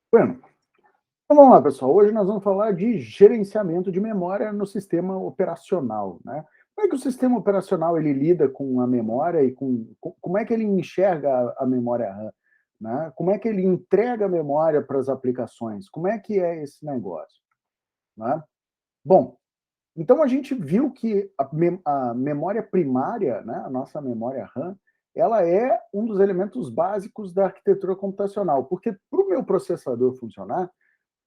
Bueno, então vamos lá, pessoal. Hoje nós vamos falar de gerenciamento de memória no sistema operacional, né? Como é que o sistema operacional ele lida com a memória e como é que ele enxerga a memória RAM, né? Como é que ele entrega a memória para as aplicações? Como é que é esse negócio, né? Bom, então a gente viu que a memória primária, né, a nossa memória RAM, ela é um dos elementos básicos da arquitetura computacional, porque para o meu processador funcionar,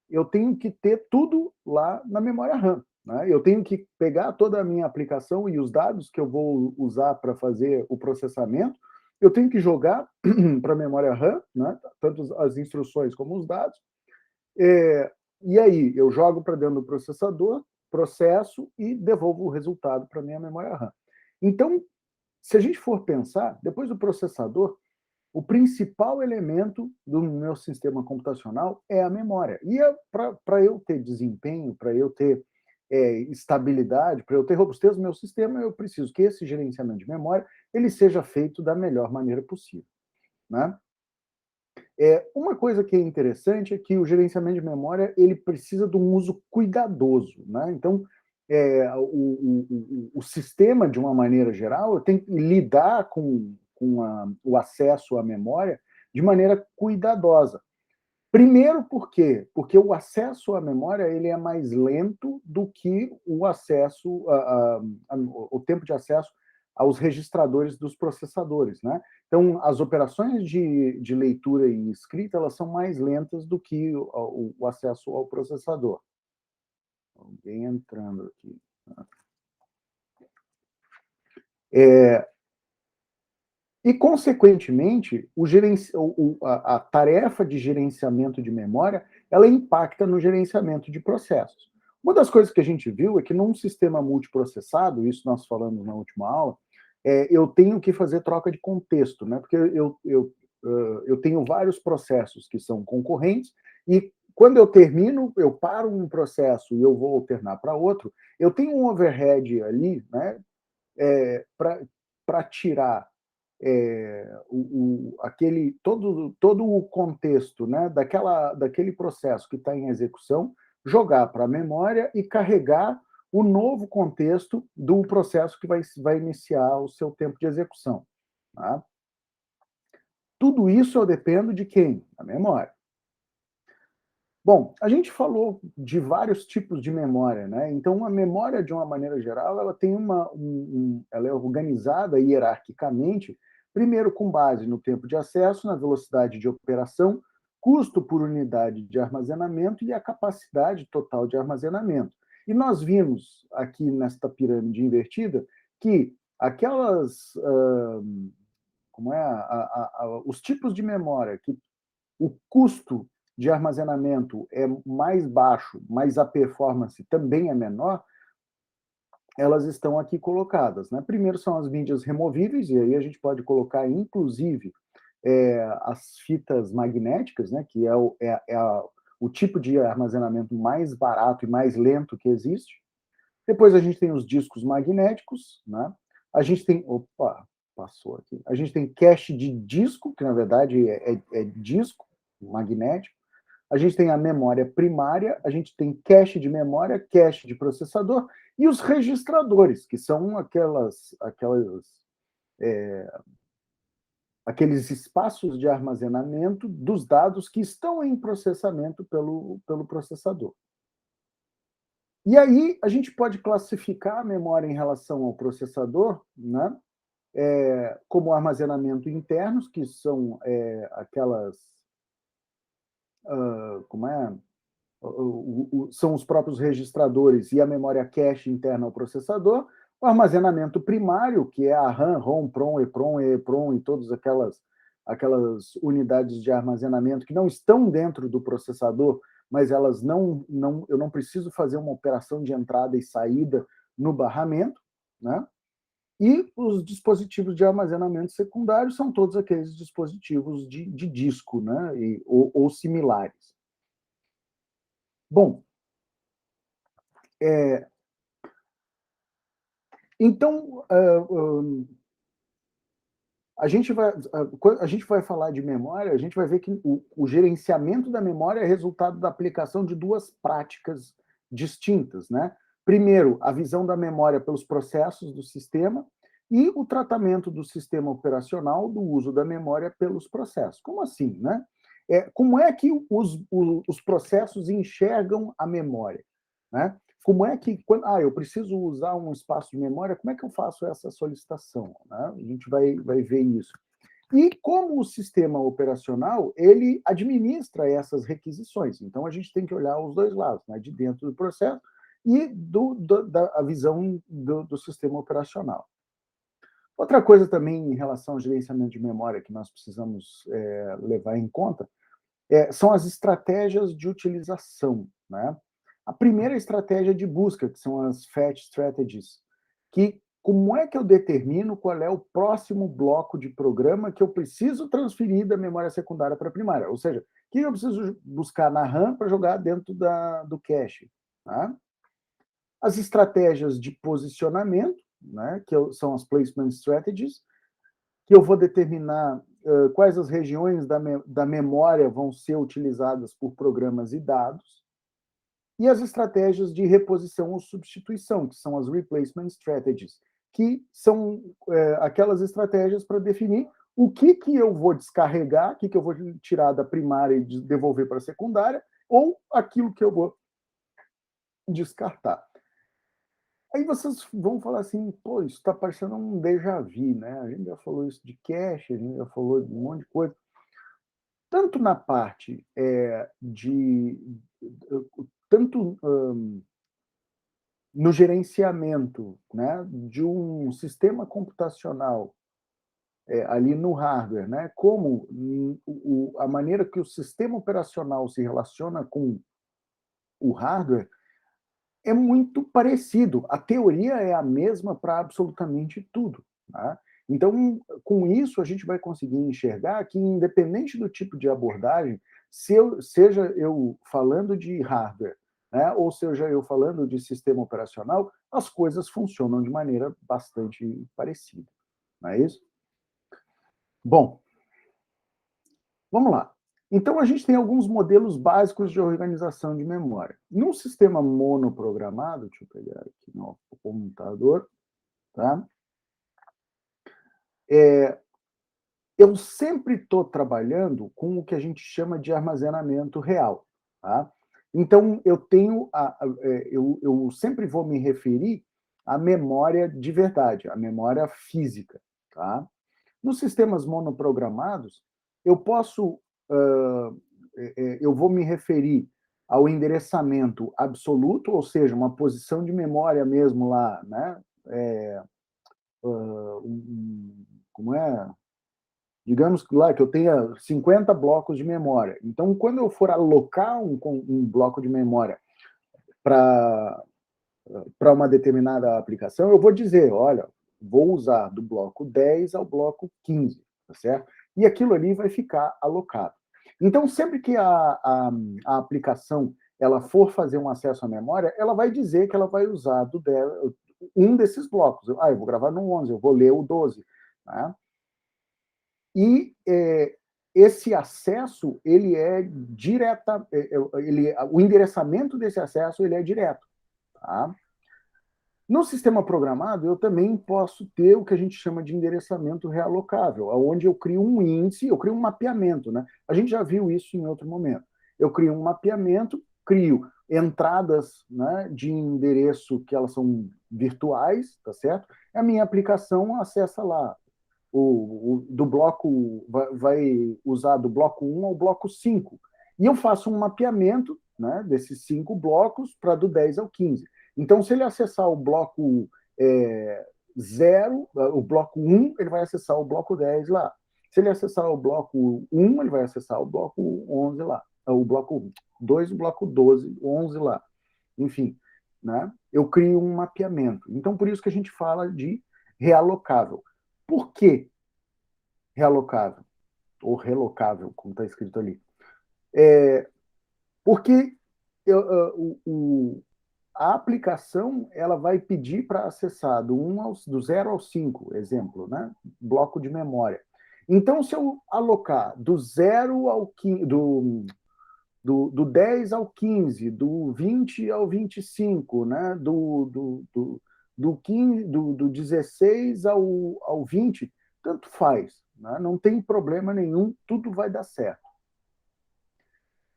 eu tenho que ter tudo lá na memória RAM. Né? Eu tenho que pegar toda a minha aplicação e os dados que eu vou usar para fazer o processamento, eu tenho que jogar para a memória RAM, né? Tanto as instruções como os dados, e aí eu jogo para dentro do processador, processo e devolvo o resultado para a minha memória RAM. Então, se a gente for pensar, depois do processador, o principal elemento do meu sistema computacional é a memória. E para eu ter desempenho, para eu ter estabilidade, para eu ter robustez no meu sistema, eu preciso que esse gerenciamento de memória ele seja feito da melhor maneira possível. Né? Uma coisa que é interessante é que o gerenciamento de memória ele precisa de um uso cuidadoso. Né? Então, o sistema, de uma maneira geral, tem que lidar com o acesso à memória de maneira cuidadosa. Primeiro, por quê? Porque o acesso à memória ele é mais lento do que o acesso, o tempo de acesso aos registradores dos processadores, né? Então, as operações de leitura e escrita elas são mais lentas do que o acesso ao processador. Alguém entrando aqui. E, consequentemente, a tarefa de gerenciamento de memória ela impacta no gerenciamento de processos. Uma das coisas que a gente viu é que num sistema multiprocessado, isso nós falamos na última aula, eu tenho que fazer troca de contexto, né? Porque eu tenho vários processos que são concorrentes e quando eu termino, eu paro um processo e eu vou alternar para outro, eu tenho um overhead ali, né? Para tirar todo o contexto, né, daquele processo que está em execução, jogar para a memória e carregar o novo contexto do processo que vai iniciar o seu tempo de execução. Tá? Tudo isso eu dependo de quem? Da memória. Bom, a gente falou de vários tipos de memória, né? Então, a memória, de uma maneira geral, ela tem ela é organizada hierarquicamente, primeiro com base no tempo de acesso, na velocidade de operação, custo por unidade de armazenamento e a capacidade total de armazenamento. E nós vimos aqui nesta pirâmide invertida que aquelas, como é, os tipos de memória que o custo de armazenamento é mais baixo, mas a performance também é menor, elas estão aqui colocadas. Né? Primeiro são as mídias removíveis, e aí a gente pode colocar, inclusive, as fitas magnéticas, né? Que o tipo de armazenamento mais barato e mais lento que existe. Depois a gente tem os discos magnéticos, né? A gente tem. Opa, passou aqui. A gente tem cache de disco, que na verdade é disco magnético. A gente tem a memória primária, a gente tem cache de memória, cache de processador e os registradores, que são aqueles espaços de armazenamento dos dados que estão em processamento pelo processador. E aí a gente pode classificar a memória em relação ao processador, né? Como armazenamento internos, que são aquelas, como é, são os próprios registradores e a memória cache interna ao processador, o armazenamento primário, que é a RAM, ROM, PROM, EPROM, EEPROM e todas aquelas unidades de armazenamento que não estão dentro do processador, mas elas eu não preciso fazer uma operação de entrada e saída no barramento, né? E os dispositivos de armazenamento secundário são todos aqueles dispositivos de disco, né? Ou similares. Bom, então, quando a gente vai falar de memória, a gente vai ver que o gerenciamento da memória é resultado da aplicação de duas práticas distintas, né? Primeiro, a visão da memória pelos processos do sistema e o tratamento do sistema operacional do uso da memória pelos processos. Como assim, né? Como é que os processos enxergam a memória, né? Como é que, eu preciso usar um espaço de memória, como é que eu faço essa solicitação, né? A gente vai ver isso. E como o sistema operacional, ele administra essas requisições. Então, a gente tem que olhar os dois lados, né? De dentro do processo e da visão do sistema operacional. Outra coisa também em relação ao gerenciamento de memória que nós precisamos levar em conta são as estratégias de utilização, né? A primeira estratégia de busca, que são as fetch strategies, que como é que eu determino qual é o próximo bloco de programa que eu preciso transferir da memória secundária para a primária? Ou seja, o que eu preciso buscar na RAM para jogar dentro do cache? Tá? As estratégias de posicionamento, né, que são as placement strategies, que eu vou determinar quais as regiões da memória vão ser utilizadas por programas e dados, e as estratégias de reposição ou substituição, que são as replacement strategies, que são aquelas estratégias para definir o que eu vou descarregar, o que eu vou tirar da primária e devolver para a secundária, ou aquilo que eu vou descartar. Aí vocês vão falar assim, pô, isso está parecendo um déjà vu, né? A gente já falou isso de cache, a gente já falou de um monte de coisa. Tanto na parte tanto no gerenciamento, né, de um sistema computacional ali no hardware, né, como a maneira que o sistema operacional se relaciona com o hardware, é muito parecido. A teoria é a mesma para absolutamente tudo. Tá? Então, com isso, a gente vai conseguir enxergar que, independente do tipo de abordagem, seja eu falando de hardware, né, ou seja eu falando de sistema operacional, as coisas funcionam de maneira bastante parecida. Não é isso? Bom, vamos lá. Então, a gente tem alguns modelos básicos de organização de memória. Num sistema monoprogramado, deixa eu pegar aqui no computador, tá? Eu sempre estou trabalhando com o que a gente chama de armazenamento real. Tá? Então, eu sempre vou me referir à memória de verdade, à memória física. Tá? Nos sistemas monoprogramados, eu vou me referir ao endereçamento absoluto, ou seja, uma posição de memória mesmo lá, né? Como é? Digamos que lá que eu tenha 50 blocos de memória. Então, quando eu for alocar um bloco de memória para uma determinada aplicação, eu vou dizer, olha, vou usar do bloco 10 ao bloco 15, tá certo? E aquilo ali vai ficar alocado. Então, sempre que a aplicação ela for fazer um acesso à memória, ela vai dizer que ela vai usar um desses blocos. Eu vou gravar no 11, eu vou ler o 12. Né? E esse acesso, ele é direta, o endereçamento desse acesso ele é direto. Tá? No sistema programado, eu também posso ter o que a gente chama de endereçamento realocável, onde eu crio um índice, eu crio um mapeamento. Né? A gente já viu isso em outro momento. Eu crio um mapeamento, crio entradas, né, de endereço que elas são virtuais, tá certo? A minha aplicação acessa lá. Do bloco, vai usar do bloco 1 ao bloco 5. E eu faço um mapeamento, né, desses 5 blocos para do 10 ao 15. Então, se ele acessar o bloco 0, o bloco 1, ele vai acessar o bloco 10 lá. Se ele acessar o bloco 1, ele vai acessar o bloco 11 lá. O bloco 2, o bloco 12, 11 lá. Enfim, né? Eu crio um mapeamento. Então, por isso que a gente fala de realocável. Por que realocável? Ou relocável, como está escrito ali. Porque a aplicação ela vai pedir para acessar do 0 ao 5, exemplo, né? Bloco de memória. Então, se eu alocar do 0 ao 15, do 10 ao 15, do 20 ao 25, né? Do 15, do 16 ao 20, tanto faz, né? Não tem problema nenhum, tudo vai dar certo.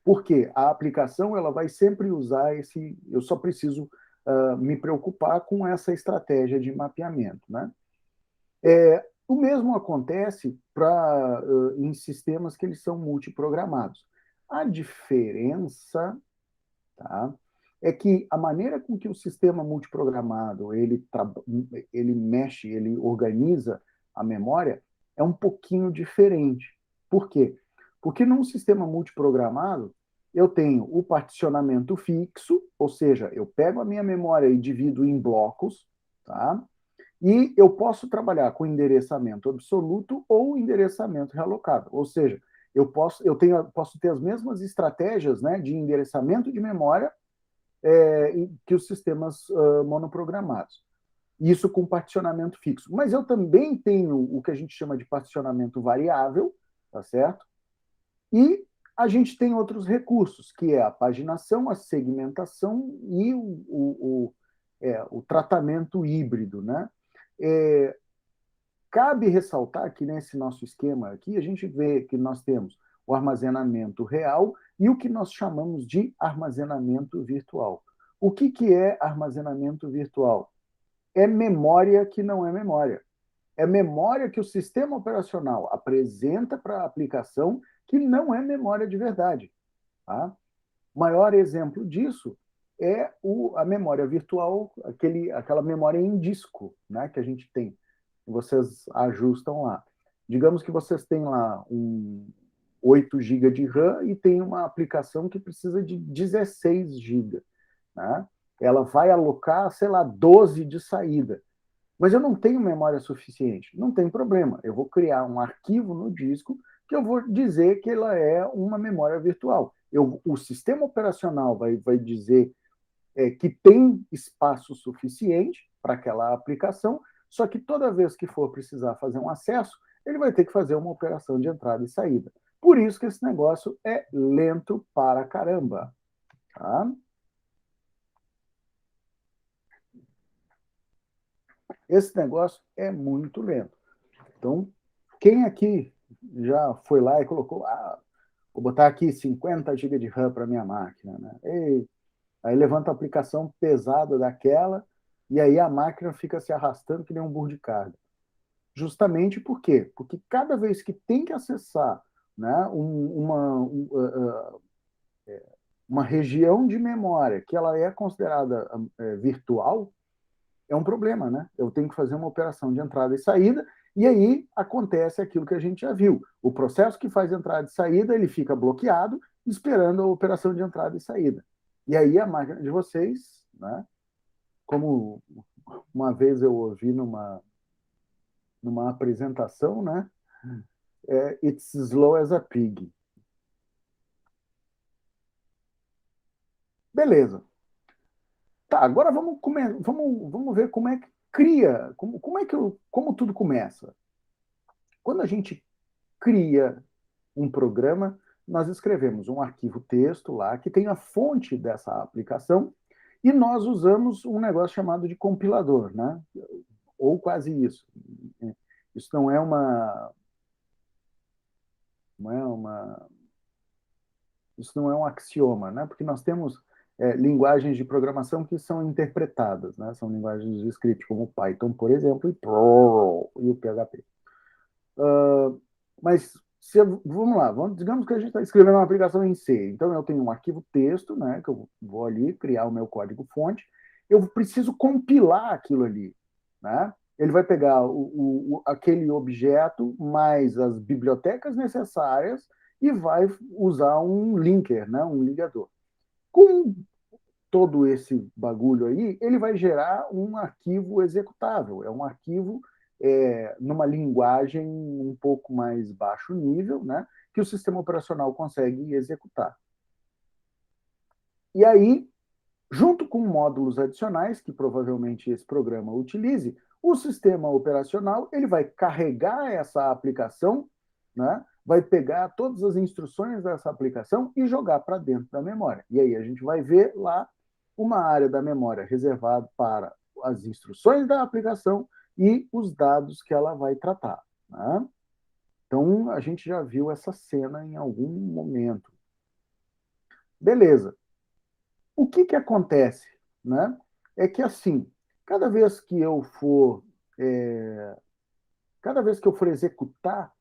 Porque a aplicação ela vai sempre usar esse. Eu só preciso me preocupar com essa estratégia de mapeamento, né? O mesmo acontece em sistemas que eles são multiprogramados. A diferença, tá, é que a maneira com que o sistema multiprogramado ele mexe, ele organiza a memória é um pouquinho diferente. Por quê? Porque num sistema multiprogramado, eu tenho o particionamento fixo, ou seja, eu pego a minha memória e divido em blocos, tá? E eu posso trabalhar com endereçamento absoluto ou endereçamento realocado. Ou seja, posso ter as mesmas estratégias, né, de endereçamento de memória que os sistemas monoprogramados. Isso com particionamento fixo. Mas eu também tenho o que a gente chama de particionamento variável, tá certo? E a gente tem outros recursos, que é a paginação, a segmentação e o tratamento híbrido, né? Cabe ressaltar que nesse nosso esquema aqui, a gente vê que nós temos o armazenamento real e o que nós chamamos de armazenamento virtual. O que é armazenamento virtual? É memória que não é memória. É memória que o sistema operacional apresenta para a aplicação que não é memória de verdade. Tá? O maior exemplo disso é a memória virtual, aquela memória em disco, né, que a gente tem. Vocês ajustam lá. Digamos que vocês têm lá 8 GB de RAM e tem uma aplicação que precisa de 16 GB. Né? Ela vai alocar, sei lá, 12 de saída. Mas eu não tenho memória suficiente. Não tem problema. Eu vou criar um arquivo no disco que eu vou dizer que ela é uma memória virtual. O sistema operacional vai dizer que tem espaço suficiente para aquela aplicação, só que toda vez que for precisar fazer um acesso, ele vai ter que fazer uma operação de entrada e saída. Por isso que esse negócio é lento para caramba. Tá? Esse negócio é muito lento. Então, quem aqui já foi lá e colocou, vou botar aqui 50 GB de RAM para minha máquina, né? Aí levanta a aplicação pesada daquela e aí a máquina fica se arrastando que nem um burro de carga. Justamente por quê? Porque cada vez que tem que acessar, né, uma região de memória que ela é considerada virtual, é um problema, né? Eu tenho que fazer uma operação de entrada e saída, e aí acontece aquilo que a gente já viu. O processo que faz entrada e saída, ele fica bloqueado, esperando a operação de entrada e saída. E aí a máquina de vocês, né? Como uma vez eu ouvi numa apresentação, né? It's slow as a pig. Beleza. Tá, agora vamos ver como é que cria, como tudo começa. Quando a gente cria um programa, nós escrevemos um arquivo texto lá que tem a fonte dessa aplicação e nós usamos um negócio chamado de compilador, né? Ou quase isso. Isso isso não é um axioma, né? Porque nós temos linguagens de programação que são interpretadas, né? São linguagens de script, como o Python, por exemplo, e o PHP. Mas vamos lá, digamos que a gente está escrevendo uma aplicação em C. Então eu tenho um arquivo texto, né? Que eu vou ali criar o meu código-fonte. Eu preciso compilar aquilo ali, né? Ele vai pegar aquele objeto mais as bibliotecas necessárias e vai usar um linker, né? Um ligador. Com todo esse bagulho aí, ele vai gerar um arquivo executável. É um arquivo numa linguagem um pouco mais baixo nível, né? Que o sistema operacional consegue executar. E aí, junto com módulos adicionais, que provavelmente esse programa utilize, o sistema operacional ele vai carregar essa aplicação né, vai pegar todas as instruções dessa aplicação e jogar para dentro da memória. E aí a gente vai ver lá uma área da memória reservada para as instruções da aplicação e os dados que ela vai tratar. Né? Então, a gente já viu essa cena em algum momento. Beleza. O que acontece? Né? É que, assim, cada vez que eu for, cada vez que eu for executar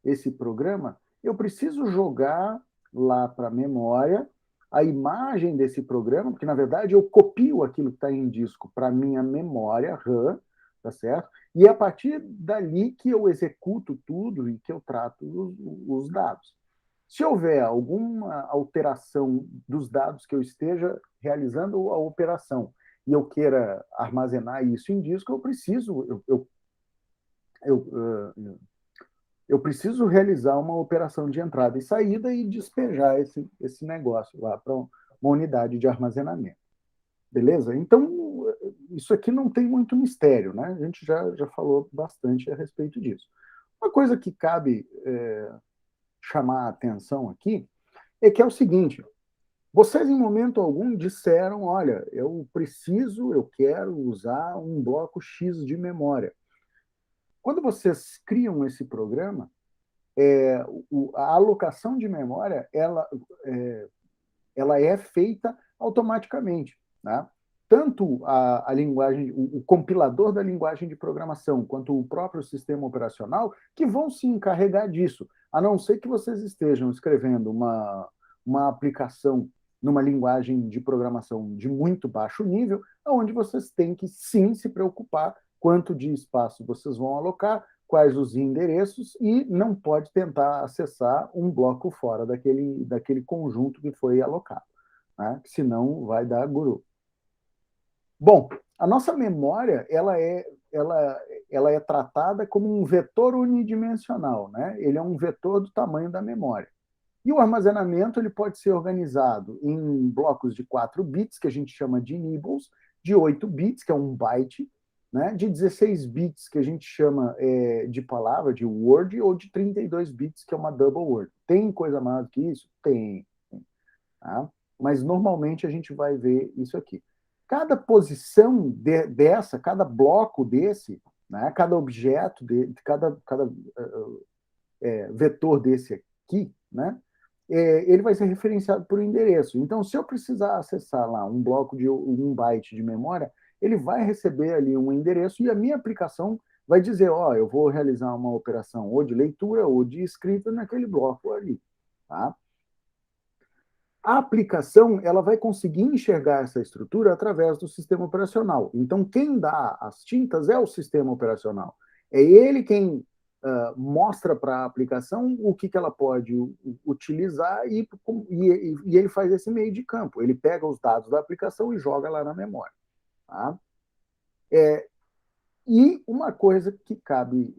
esse programa, eu preciso jogar lá para a memória a imagem desse programa, porque, na verdade, eu copio aquilo que está em disco para a minha memória RAM, tá certo? E é a partir dali que eu executo tudo e que eu trato os dados. Se houver alguma alteração dos dados que eu esteja realizando a operação e eu queira armazenar isso em disco, eu preciso, eu preciso realizar uma operação de entrada e saída e despejar esse negócio lá para uma unidade de armazenamento. Beleza? Então, isso aqui não tem muito mistério, né? A gente já falou bastante a respeito disso. Uma coisa que cabe chamar a atenção aqui é que é o seguinte: vocês, em momento algum, disseram, olha, eu quero usar um bloco X de memória. Quando vocês criam esse programa, a alocação de memória ela é feita automaticamente. Né? Tanto a linguagem, o compilador da linguagem de programação, quanto o próprio sistema operacional, que vão se encarregar disso, a não ser que vocês estejam escrevendo uma aplicação numa linguagem de programação de muito baixo nível, onde vocês têm que sim se preocupar quanto de espaço vocês vão alocar, quais os endereços, e não pode tentar acessar um bloco fora daquele conjunto que foi alocado, né? Senão vai dar guru. Bom, a nossa memória ela é tratada como um vetor unidimensional, né? Ele é um vetor do tamanho da memória. E o armazenamento ele pode ser organizado em blocos de 4 bits, que a gente chama de nibbles, de 8 bits, que é um byte, né? De 16 bits, que a gente chama de palavra, de word, ou de 32 bits, que é uma double word. Tem coisa mais do que isso? Tem. Tá? Mas normalmente a gente vai ver isso aqui. Cada posição dessa, cada bloco desse, né? Cada objeto, cada vetor desse aqui, né? Ele vai ser referenciado por um endereço. Então, se eu precisar acessar lá um bloco de 1 byte de memória, ele vai receber ali um endereço e a minha aplicação vai dizer, ó, eu vou realizar uma operação ou de leitura ou de escrita naquele bloco ali. Tá? A aplicação ela vai conseguir enxergar essa estrutura através do sistema operacional. Então, quem dá as tintas é o sistema operacional. É ele quem mostra para a aplicação o que ela pode utilizar e ele faz esse meio de campo. Ele pega os dados da aplicação e joga lá na memória. Tá? E uma coisa que cabe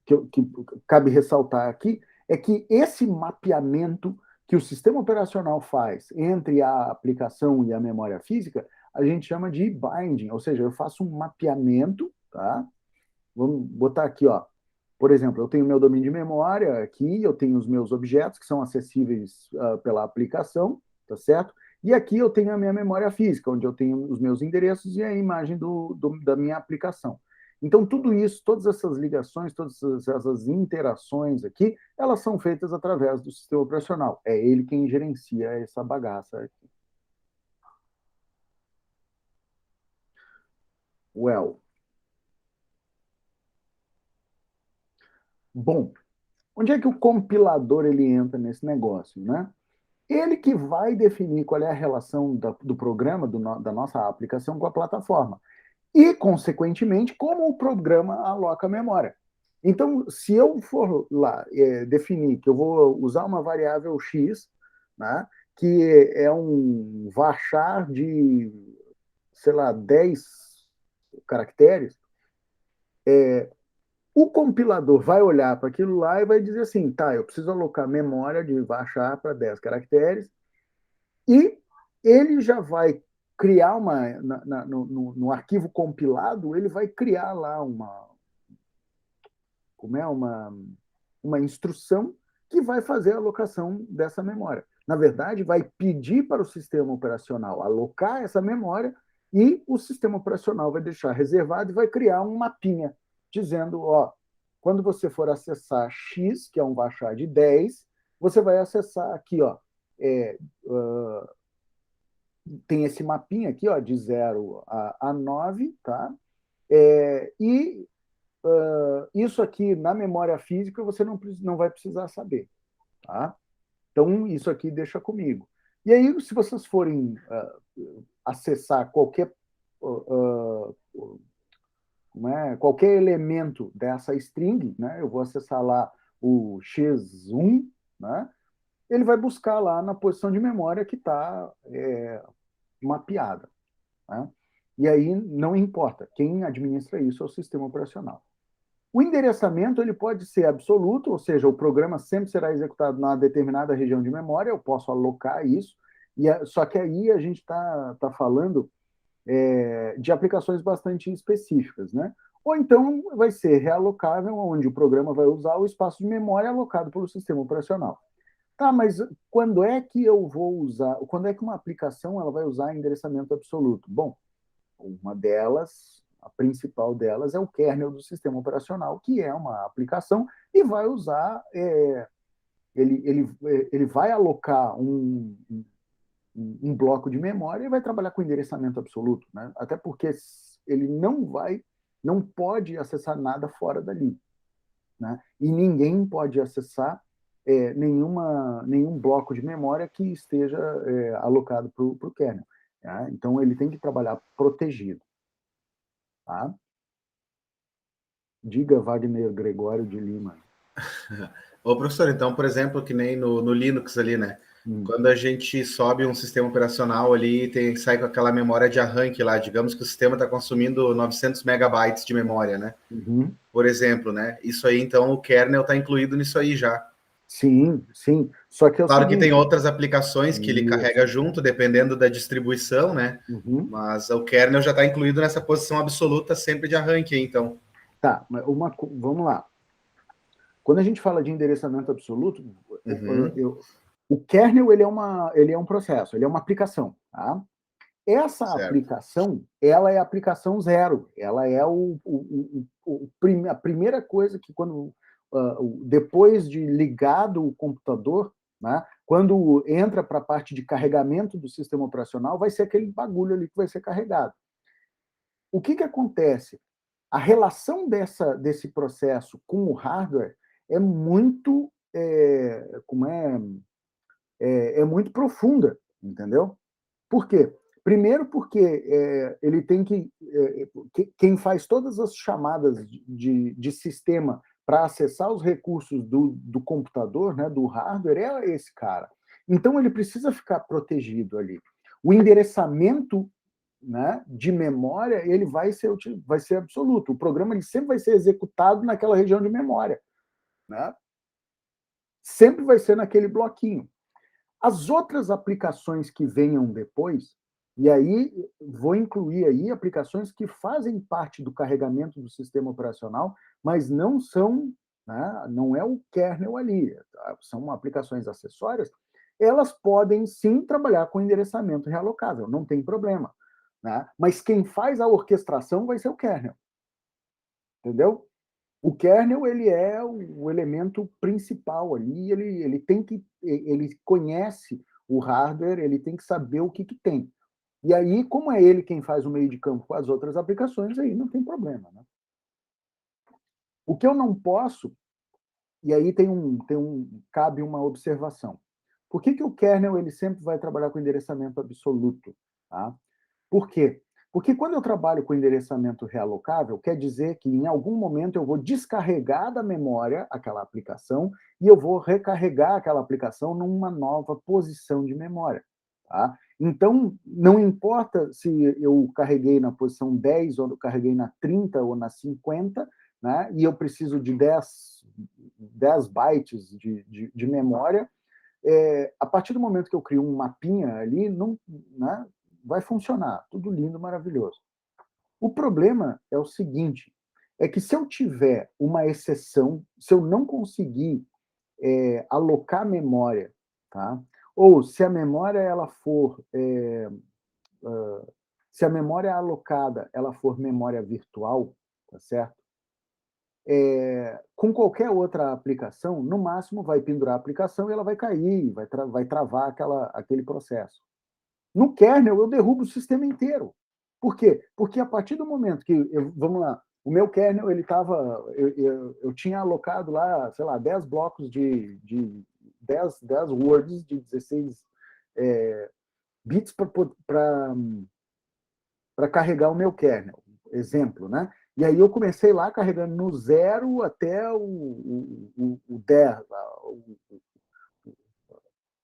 que cabe ressaltar aqui é que esse mapeamento que o sistema operacional faz entre a aplicação e a memória física, a gente chama de binding, ou seja, eu faço um mapeamento, tá? Vamos botar aqui, ó. Por exemplo, eu tenho meu domínio de memória aqui, eu tenho os meus objetos que são acessíveis pela aplicação, tá certo? E aqui eu tenho a minha memória física, onde eu tenho os meus endereços e a imagem da minha aplicação. Então, tudo isso, todas essas ligações, todas essas interações aqui, elas são feitas através do sistema operacional. É ele quem gerencia essa bagaça aqui. Well. Bom, onde é que o compilador ele entra nesse negócio, né? Ele que vai definir qual é a relação do programa, da nossa aplicação com a plataforma. E, consequentemente, como o programa aloca a memória. Então, se eu for lá definir que eu vou usar uma variável x, né, que é um varchar de, sei lá, 10 caracteres, o compilador vai olhar para aquilo lá e vai dizer assim, tá, eu preciso alocar memória de varchar para 10 caracteres, e ele já vai criar no arquivo compilado, ele vai criar lá como é uma instrução que vai fazer a alocação dessa memória. Na verdade, vai pedir para o sistema operacional alocar essa memória e o sistema operacional vai deixar reservado e vai criar um mapinha dizendo, ó, quando você for acessar X, que é um baixar de 10, você vai acessar aqui, ó, tem esse mapinha aqui, ó, de 0 a 9, tá? E isso aqui, na memória física, você não vai precisar saber, tá? Então, isso aqui deixa comigo. E aí, se vocês forem acessar qualquer elemento dessa string, né? Eu vou acessar lá o x1, né? Ele vai buscar lá na posição de memória que está mapeada. Né? E aí não importa, quem administra isso é o sistema operacional. O endereçamento ele pode ser absoluto, ou seja, o programa sempre será executado numa determinada região de memória, eu posso alocar isso, só que aí a gente tá falando de aplicações bastante específicas, né? Ou então vai ser realocável, onde o programa vai usar o espaço de memória alocado pelo sistema operacional. Tá, mas quando é que eu vou usar, quando é que uma aplicação ela vai usar endereçamento absoluto? Bom, uma delas, a principal delas, é o kernel do sistema operacional, que é uma aplicação e vai usar, ele vai alocar um bloco de memória e vai trabalhar com endereçamento absoluto, né? Até porque ele não pode acessar nada fora dali, né? E ninguém pode acessar nenhum bloco de memória que esteja alocado para o kernel. Tá? Então, ele tem que trabalhar protegido. Tá? Diga, Wagner Gregório de Lima. Ô, professor, então, por exemplo, que nem no Linux ali, né? Quando a gente sobe um sistema operacional ali, sai com aquela memória de arranque lá, digamos que o sistema está consumindo 900 megabytes de memória, né? Uhum. Por exemplo, né? Isso aí, então, o kernel está incluído nisso aí já. Sim, sim. Só que é o Claro seguinte, que tem outras aplicações que ele carrega junto, dependendo da distribuição, né? Uhum. Mas o kernel já está incluído nessa posição absoluta sempre de arranque, então. Tá, mas vamos lá. Quando a gente fala de endereçamento absoluto, o kernel ele é um processo, ele é uma aplicação. Tá? Essa aplicação, ela é a aplicação zero. Ela é a primeira coisa que depois de ligado o computador, né, quando entra para a parte de carregamento do sistema operacional, vai ser aquele bagulho ali que vai ser carregado. O que acontece? A relação desse processo com o hardware é muito, muito profunda, entendeu? Por quê? Primeiro porque ele tem quem faz todas as chamadas de sistema para acessar os recursos do computador, né, do hardware, é esse cara. Então, ele precisa ficar protegido ali. O endereçamento, né, de memória ele vai ser absoluto. O programa ele sempre vai ser executado naquela região de memória. Né? Sempre vai ser naquele bloquinho. As outras aplicações que venham depois, e aí vou incluir aí aplicações que fazem parte do carregamento do sistema operacional, mas não são, né, não é o kernel ali, tá? São aplicações acessórias, elas podem sim trabalhar com endereçamento realocável, não tem problema. Né? Mas quem faz a orquestração vai ser o kernel. Entendeu? O kernel ele é o elemento principal ali, ele conhece o hardware, ele tem que saber o que tem. E aí, como é ele quem faz o meio de campo com as outras aplicações, aí não tem problema. Né? O que eu não posso, e aí cabe uma observação. Por que o kernel ele sempre vai trabalhar com endereçamento absoluto? Tá? Por quê? Porque quando eu trabalho com endereçamento realocável, quer dizer que em algum momento eu vou descarregar da memória aquela aplicação e eu vou recarregar aquela aplicação numa nova posição de memória. Tá? Então, não importa se eu carreguei na posição 10, ou eu carreguei na 30 ou na 50, né, e eu preciso de 10 bytes de memória, a partir do momento que eu crio um mapinha ali, não, né, vai funcionar, tudo lindo, maravilhoso. O problema é o seguinte, é que se eu tiver uma exceção, se eu não conseguir alocar memória, tá? Ou se a memória ela for se a memória alocada ela for memória virtual, tá certo? Com qualquer outra aplicação, no máximo vai pendurar a aplicação e ela vai cair, vai travar aquele processo. No kernel, eu derrubo o sistema inteiro. Por quê? Porque a partir do momento que, vamos lá, o meu kernel, ele estava, eu tinha alocado lá, sei lá, 10 blocos de 10 words de 16 bits para carregar o meu kernel, exemplo, né? E aí eu comecei lá carregando no 0 até o 10,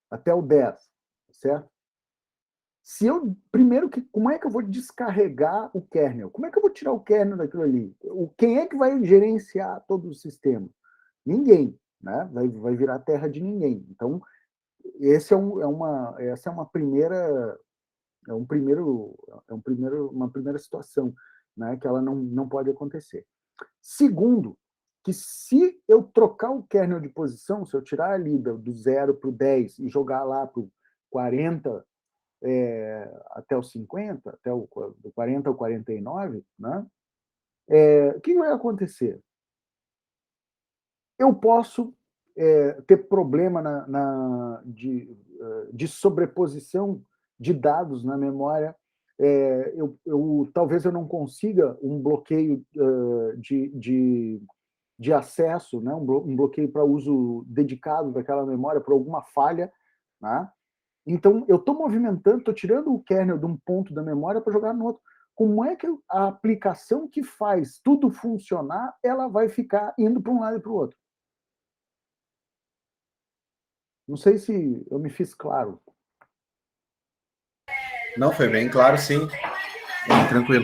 até o 10, certo? Se eu, primeiro, como é que eu vou descarregar o kernel? Como é que eu vou tirar o kernel daquilo ali? Quem é que vai gerenciar todo o sistema? Ninguém, né? Vai virar terra de ninguém. Então, essa é uma primeira, uma primeira situação, né? Que ela não pode acontecer. Segundo, que se eu trocar o kernel de posição, se eu tirar ali do 0 para o 10 e jogar lá para o 40, até os 50, até o 40 ao 49, né? O que vai acontecer? Eu posso ter problema de sobreposição de dados na memória. Talvez eu não consiga um bloqueio de acesso, né? Um bloqueio para uso dedicado daquela memória por alguma falha, né? Então, eu estou movimentando, estou tirando o kernel de um ponto da memória para jogar no outro. Como é que a aplicação que faz tudo funcionar, ela vai ficar indo para um lado e para o outro? Não sei se eu me fiz claro. Não, foi bem claro, sim. Tranquilo.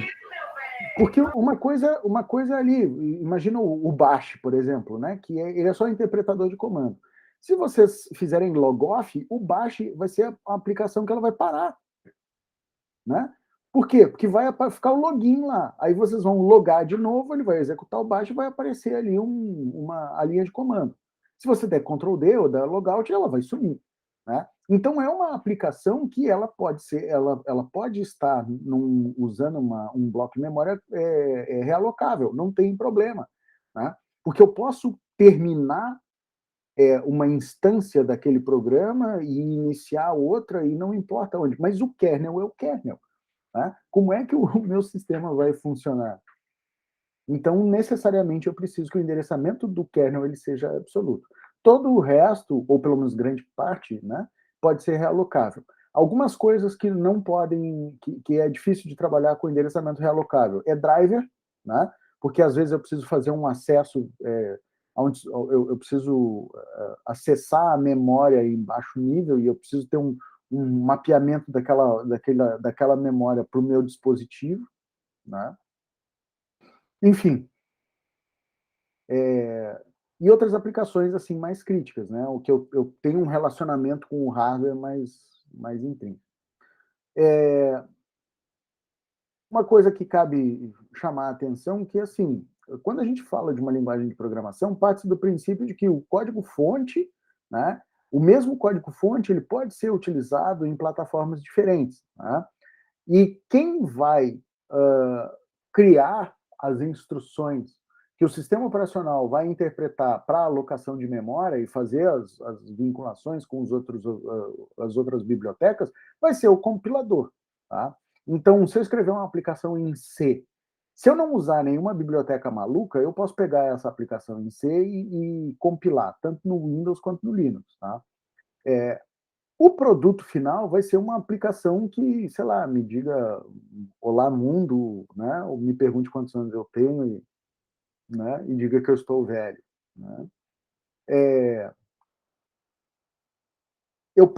Porque uma coisa ali, imagina o bash, por exemplo, né? Que ele é só interpretador de comando. Se vocês fizerem logoff, o bash vai ser a aplicação que ela vai parar, né? Por quê? Porque vai ficar o login lá. Aí vocês vão logar de novo, ele vai executar o bash e vai aparecer ali a linha de comando. Se você der Ctrl D ou der logout, ela vai sumir, né? Então é uma aplicação que ela pode ser, ela pode estar usando um bloco de memória realocável, não tem problema, né? Porque eu posso terminar uma instância daquele programa e iniciar outra e não importa onde, mas o kernel é o kernel. Né? Como é que o meu sistema vai funcionar? Então, necessariamente, eu preciso que o endereçamento do kernel ele seja absoluto. Todo o resto, ou pelo menos grande parte, né, pode ser realocável. Algumas coisas que não podem, que é difícil de trabalhar com endereçamento realocável, é driver, né, porque às vezes eu preciso fazer um acesso, onde eu preciso acessar a memória em baixo nível e eu preciso ter um mapeamento daquela memória para o meu dispositivo, né? Enfim, e outras aplicações assim mais críticas, né? O que eu tenho um relacionamento com o hardware mais intrínseco. Uma coisa que cabe chamar a atenção que assim, quando a gente fala de uma linguagem de programação, parte do princípio de que o código-fonte, né? O mesmo código-fonte ele pode ser utilizado em plataformas diferentes, né? E quem vai criar as instruções que o sistema operacional vai interpretar para a alocação de memória e fazer as vinculações com as outras bibliotecas, vai ser o compilador. Tá? Então, se eu escrever uma aplicação em C, se eu não usar nenhuma biblioteca maluca, eu posso pegar essa aplicação em C e compilar, tanto no Windows quanto no Linux. Tá? O produto final vai ser uma aplicação que, sei lá, me diga olá mundo, né? Ou me pergunte quantos anos eu tenho e diga que eu estou velho. Né? Eu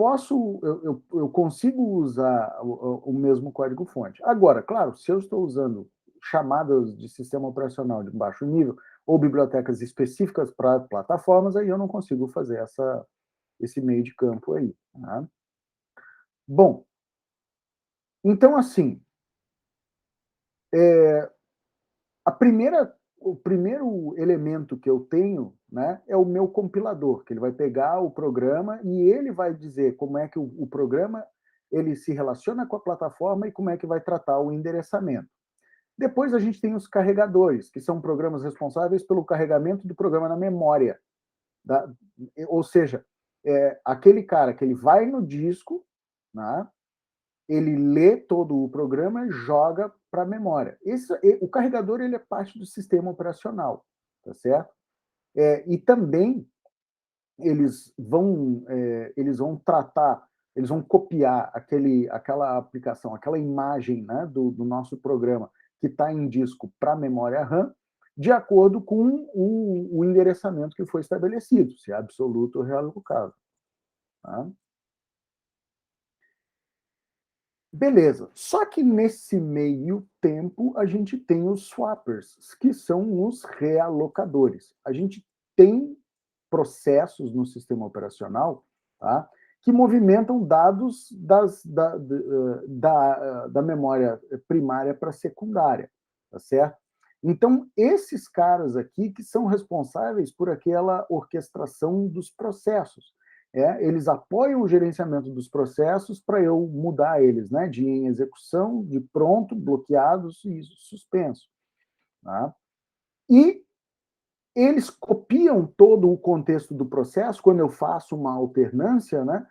consigo usar o mesmo código-fonte. Agora, claro, se eu estou usando chamadas de sistema operacional de baixo nível ou bibliotecas específicas para plataformas, aí eu não consigo fazer esse meio de campo aí. Tá? Bom, então, assim, a primeira o primeiro elemento que eu tenho, né, é o meu compilador, que ele vai pegar o programa e ele vai dizer como é que o programa ele se relaciona com a plataforma e como é que vai tratar o endereçamento. Depois a gente tem os carregadores, que são programas responsáveis pelo carregamento do programa na memória. Ou seja, aquele cara que ele vai no disco, né, ele lê todo o programa e joga para a memória. O carregador ele é parte do sistema operacional, tá certo? E também eles vão tratar, eles vão copiar aquela aplicação, aquela imagem, né, do nosso programa que está em disco para a memória RAM, de acordo com o endereçamento que foi estabelecido, se é absoluto ou realocável. Tá? Beleza. Só que nesse meio tempo a gente tem os swappers, que são os realocadores. A gente tem processos no sistema operacional, tá, que movimentam dados da memória primária para a secundária, tá certo? Então, esses caras aqui que são responsáveis por aquela orquestração dos processos. Eles apoiam o gerenciamento dos processos para eu mudar eles, né, de em execução, de pronto, bloqueados e suspenso. Tá? E eles copiam todo o contexto do processo quando eu faço uma alternância, né,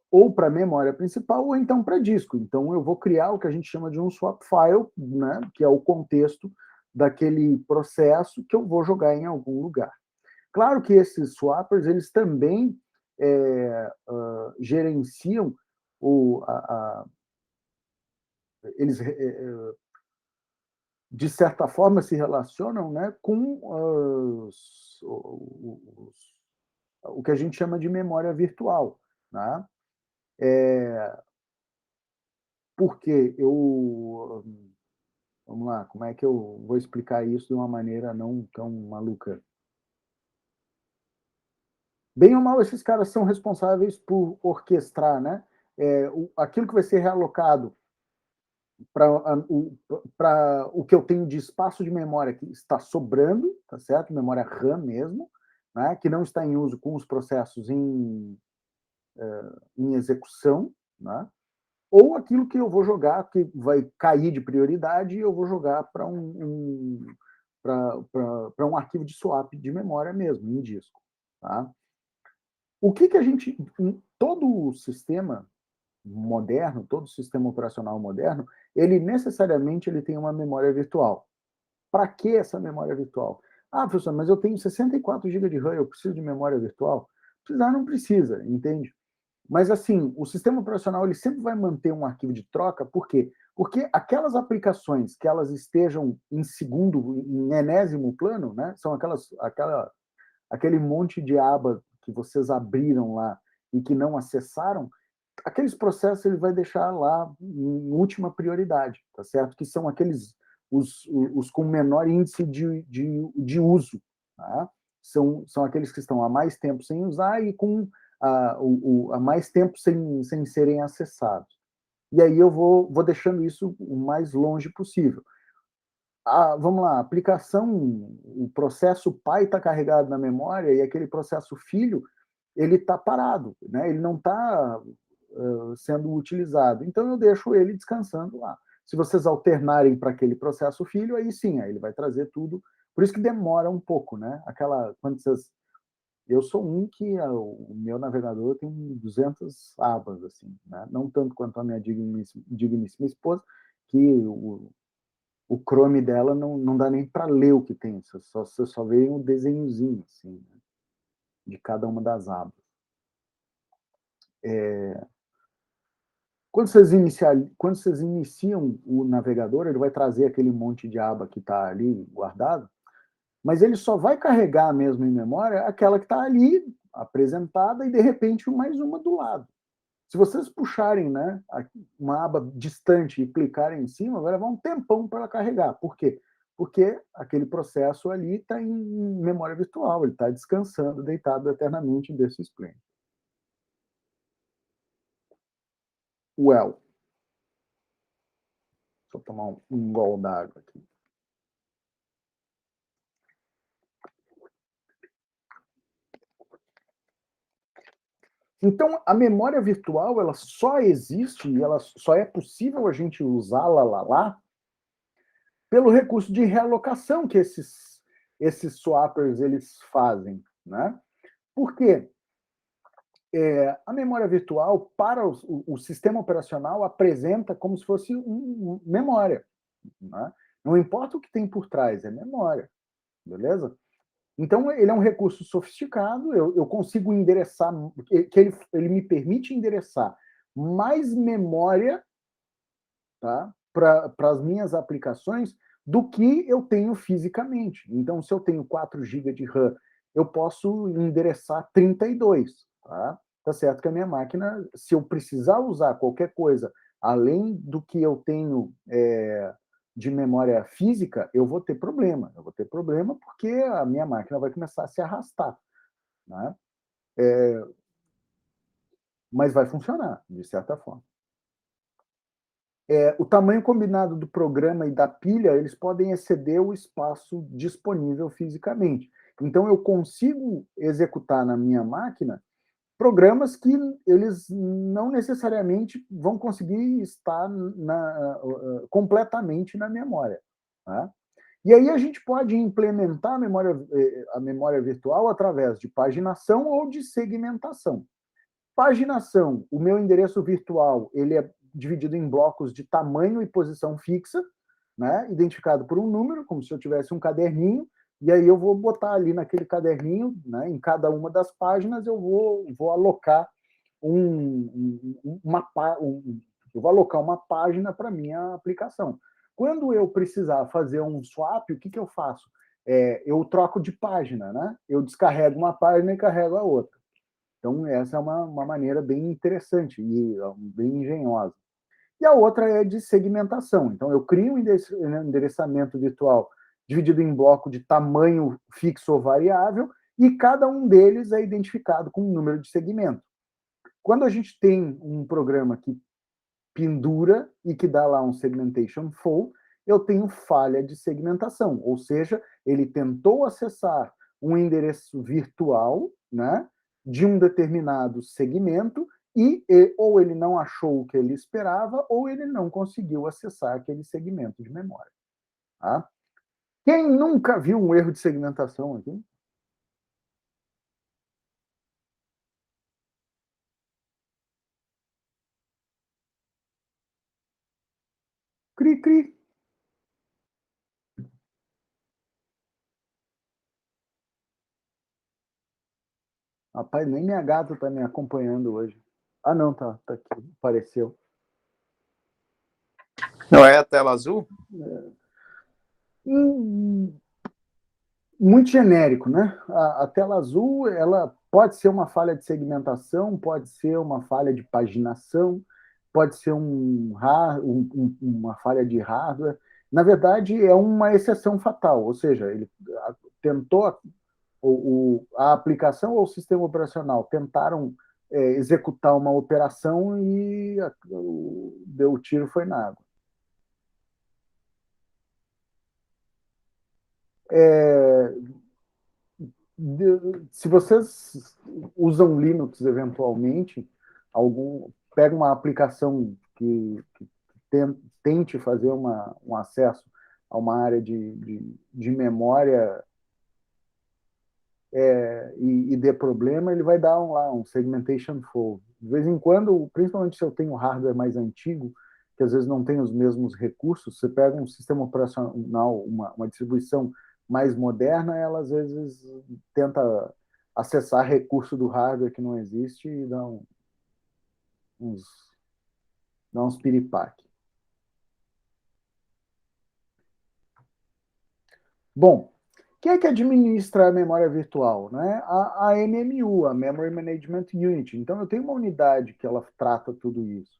ou para a memória principal ou então para disco. Então eu vou criar o que a gente chama de um swap file, né, que é o contexto daquele processo que eu vou jogar em algum lugar. Claro que esses swappers eles também gerenciam eles de certa forma se relacionam, né, com o que a gente chama de memória virtual, né? Porque vamos lá, como é que eu vou explicar isso de uma maneira não tão maluca? Bem ou mal, esses caras são responsáveis por orquestrar, né? Aquilo que vai ser realocado para o que eu tenho de espaço de memória que está sobrando, tá certo? Memória RAM mesmo, né? Que não está em uso com os processos em execução, né? Ou aquilo que eu vou jogar, que vai cair de prioridade, e eu vou jogar para um arquivo de swap de memória mesmo, em disco. Tá? O que a gente. Todo o sistema moderno, todo sistema operacional moderno, ele necessariamente ele tem uma memória virtual. Para que essa memória virtual? Ah, professor, mas eu tenho 64 GB de RAM, eu preciso de memória virtual? Precisar não precisa, entende? Mas, assim, o sistema operacional ele sempre vai manter um arquivo de troca, por quê? Porque aquelas aplicações que elas estejam em segundo, em enésimo plano, né, são aquele monte de aba que vocês abriram lá e que não acessaram, aqueles processos ele vai deixar lá em última prioridade, tá certo? Que são os com menor índice de uso, tá? São aqueles que estão há mais tempo sem usar e com há mais tempo sem serem acessados. E aí eu vou deixando isso o mais longe possível. Vamos lá, a aplicação, o processo pai está carregado na memória e aquele processo filho, ele está parado, né? Ele não está sendo utilizado. Então eu deixo ele descansando lá. Se vocês alternarem para aquele processo filho, aí sim, aí ele vai trazer tudo. Por isso que demora um pouco, né? Quando vocês eu sou um que o meu navegador tem 200 abas, assim, né? Não tanto quanto a minha digníssima esposa, que o Chrome dela não dá nem para ler o que tem, você só vê um desenhozinho, assim, né? De cada uma das abas. Quando vocês iniciam o navegador, ele vai trazer aquele monte de aba que está ali guardado, mas ele só vai carregar mesmo em memória aquela que está ali apresentada e, de repente, mais uma do lado. Se vocês puxarem, né, uma aba distante e clicarem em cima, vai levar um tempão para ela carregar. Por quê? Porque aquele processo ali está em memória virtual, ele está descansando, deitado eternamente em berço esplêndido. Well, deixa eu tomar um gol d'água aqui. Então, a memória virtual, ela só existe e ela só é possível a gente usá-la lá pelo recurso de realocação que esses swappers eles fazem, né? Por quê? A memória virtual para o sistema operacional apresenta como se fosse memória, né? Não importa o que tem por trás, é memória, beleza? Então, ele é um recurso sofisticado, eu consigo endereçar, que ele me permite endereçar mais memória, tá, para as minhas aplicações do que eu tenho fisicamente. Então, se eu tenho 4 GB de RAM, eu posso endereçar 32, tá? Tá certo que a minha máquina, se eu precisar usar qualquer coisa além do que eu tenho de memória física, eu vou ter problema. Eu vou ter problema porque a minha máquina vai começar a se arrastar, né? Mas vai funcionar, de certa forma. O tamanho combinado do programa e da pilha, eles podem exceder o espaço disponível fisicamente. Então, eu consigo executar na minha máquina programas que eles não necessariamente vão conseguir estar completamente na memória. Tá? E aí a gente pode implementar a memória virtual através de paginação ou de segmentação. Paginação, o meu endereço virtual, ele é dividido em blocos de tamanho e posição fixa, né, identificado por um número, como se eu tivesse um caderninho, e aí eu vou botar ali naquele caderninho, né, em cada uma das páginas, eu vou alocar eu vou alocar uma página para minha aplicação. Quando eu precisar fazer um swap, o que eu faço? Eu troco de página, né? Eu descarrego uma página e carrego a outra. Então, essa é uma maneira bem interessante e bem engenhosa. E a outra é de segmentação. Então, eu crio um endereçamento virtual dividido em bloco de tamanho fixo ou variável, e cada um deles é identificado com um número de segmento. Quando a gente tem um programa que pendura e que dá lá um segmentation full, eu tenho falha de segmentação, ou seja, ele tentou acessar um endereço virtual, né, de um determinado segmento e ou ele não achou o que ele esperava ou ele não conseguiu acessar aquele segmento de memória. Tá? Quem nunca viu um erro de segmentação aqui? Cri, cri. Rapaz, nem minha gata está me acompanhando hoje. Ah, não, tá aqui, apareceu. Não é a tela azul? Muito genérico, né? A tela azul, ela pode ser uma falha de segmentação, pode ser uma falha de paginação, pode ser uma falha de hardware. Na verdade, é uma exceção fatal, ou seja, ele tentou a aplicação ou o sistema operacional tentaram executar uma operação e o tiro foi na água. Se vocês usam Linux eventualmente, pega uma aplicação que tente fazer um acesso a uma área de memória e dê problema, ele vai dar um segmentation full. De vez em quando, principalmente se eu tenho hardware mais antigo, que às vezes não tem os mesmos recursos, você pega um sistema operacional, uma distribuição mais moderna, ela às vezes tenta acessar recurso do hardware que não existe e dá uns piripaque. Bom, quem é que administra a memória virtual? Né? A MMU, a Memory Management Unit. Então, eu tenho uma unidade que ela trata tudo isso.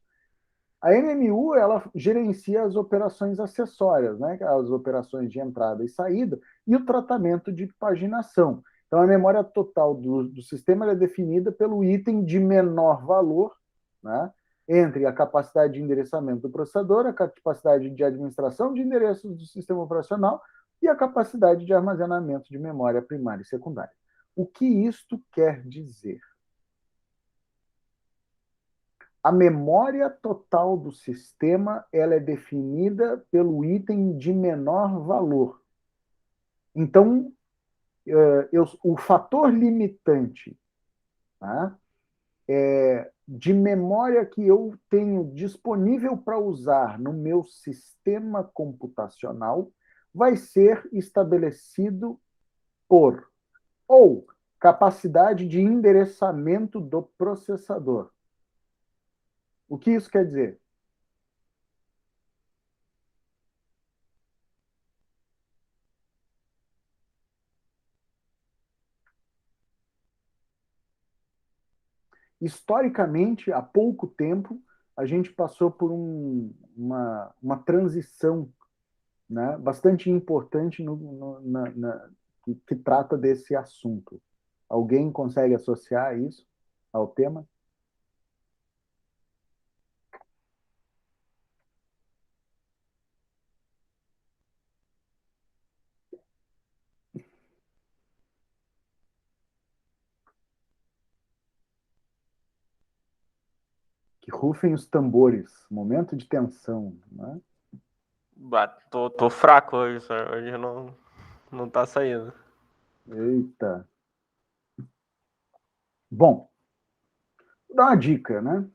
A MMU, ela gerencia as operações acessórias, né? As operações de entrada e saída, e o tratamento de paginação. Então, a memória total do sistema é definida pelo item de menor valor, né? Entre a capacidade de endereçamento do processador, a capacidade de administração de endereços do sistema operacional e a capacidade de armazenamento de memória primária e secundária. O que isto quer dizer? a memória total do sistema ela é definida pelo item de menor valor. Então, o fator limitante, tá, de memória que eu tenho disponível para usar no meu sistema computacional vai ser estabelecido por ou capacidade de endereçamento do processador. O que isso quer dizer? Historicamente, há pouco tempo, a gente passou por uma transição, né, bastante importante que trata desse assunto. Alguém consegue associar isso ao tema? Que rufem os tambores, momento de tensão, né? Tô fraco hoje, senhor. Hoje não tá saindo. Eita. Bom, vou dar uma dica, né?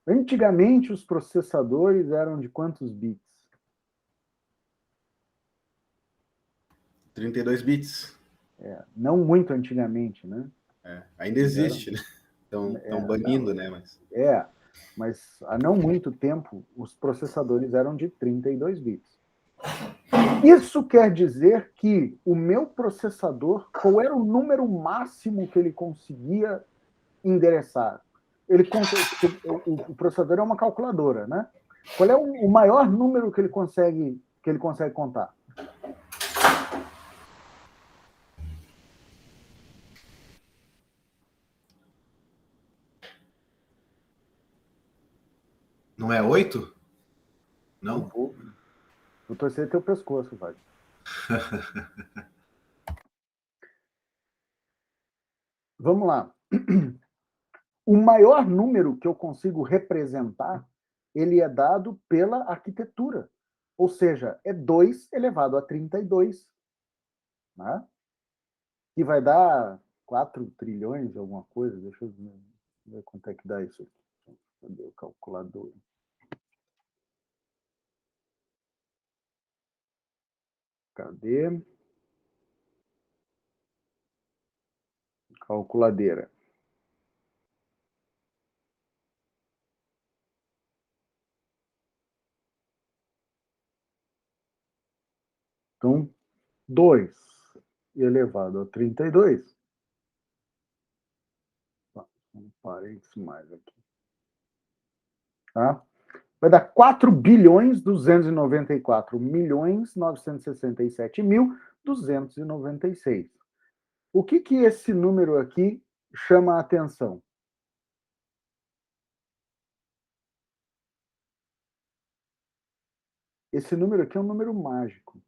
Antigamente, os processadores eram de quantos bits? 32 bits. Não muito antigamente, né? Ainda existe, né? Estão banindo, né? Mas há não muito tempo, os processadores eram de 32 bits. Isso quer dizer que o meu processador, qual era o número máximo que ele conseguia endereçar? O processador é uma calculadora, né? Qual é o maior número que ele consegue contar? Não é 8? Não? Vou torcer teu pescoço, vai. Vamos lá. O maior número que eu consigo representar, ele é dado pela arquitetura. Ou seja, é 2 elevado a 32. Né? Que vai dar 4 trilhões, alguma coisa. Deixa eu ver quanto é que dá isso aqui. Cadê o calculador? Cadê? Calculadeira. Então, 2 elevado a 32. Um parênteses mais aqui. Tá? Vai dar 4 bilhões 294 milhões 967 mil 296. O que esse número aqui chama a atenção? Esse número aqui é um número mágico.